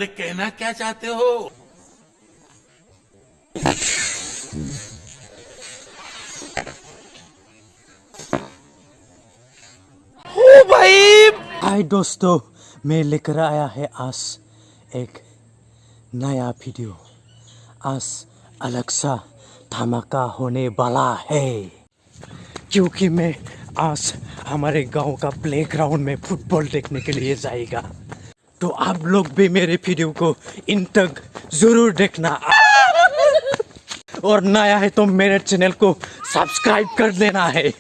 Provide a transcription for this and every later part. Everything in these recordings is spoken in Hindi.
अरे कहना क्या चाहते हो? ओ भाई! हाय दोस्तों, मैं लेकर आया है आज एक नया वीडियो। आज अलग सा धमाका होने वाला है, क्योंकि मैं आज हमारे गांव का प्लेग्राउंड में फुटबॉल देखने के लिए जाएगा। तो आप लोग भी मेरे वीडियो को इन तक जरूर देखना, और नया है तो मेरे चैनल को सब्सक्राइब कर देना है।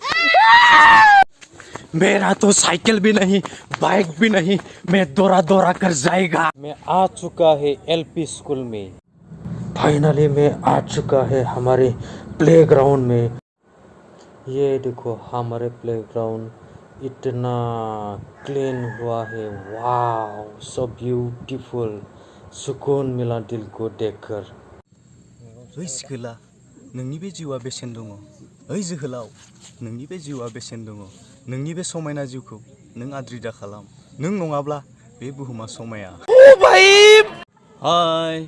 मेरा तो साइकिल भी नहीं, बाइक भी नहीं, मैं दौड़ा दौड़ा कर जाएगा। मैं आ चुका है एलपी स्कूल में। फाइनली मैं आ चुका है हमारे प्लेग्राउंड में। ये देखो हमारे प्लेग्राउंड इतना क्लीन हुआ है। वाव, सो ब्यूटीफुल। सुकून मिला दिल को देखकर। ओइ सिखोला, नोंनि बे जिउआ बेसेन दङ? ओइ जोहोलाव, नोंनि बे जिउआ बेसेन दङ? नोंनि बे समायना जिउखौ नों आद्रि दा खालाम। नों नङाब्ला बे बुहुमा समाया। ओ भाई! हाय,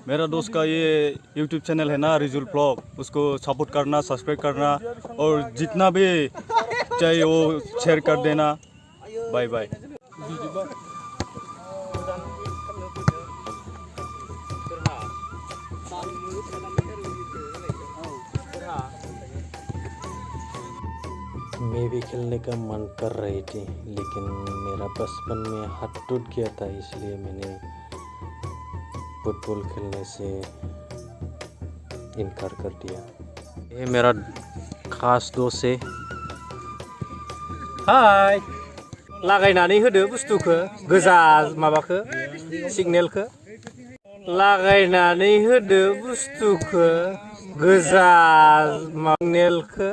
मेरा दोस्त का ये यूट्यूब चैनल है ना, रिजुल ब्लॉग, उसको सपोर्ट करना, सब्सक्राइब करना, और जितना भी चाहिए वो शेयर कर देना। Bye bye. मैं भी खेलने का मन कर रही थी, लेकिन मेरा बचपन में हाथ टूट गया था, इसलिए मैंने फुटबॉल खेलने से इनकार कर दिया। ये मेरा खास दोस्त है। हाय, लागायनानै होदो बुस्थुखौ, गोजा माबाखौ, सिगनेलखौ लागायनानै होदो बुस्थुखौ, गोजा सिगनेलखौ।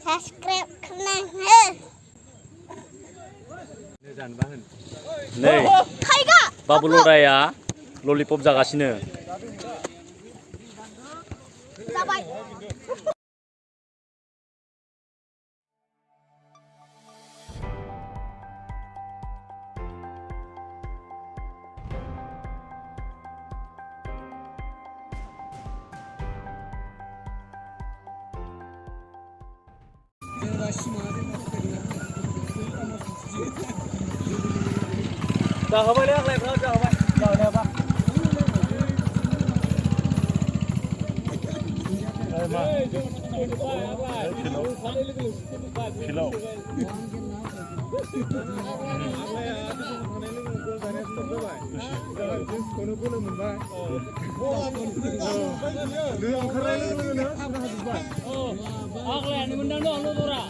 Subscribe करना है। नै बाबुलदाया ललिपप जागासिनो। जाबाय। जाहोबाय ले आंलाय जाहोबाय जाहोनायाबा फिलाव आगलायानो मोनदां दं लदरा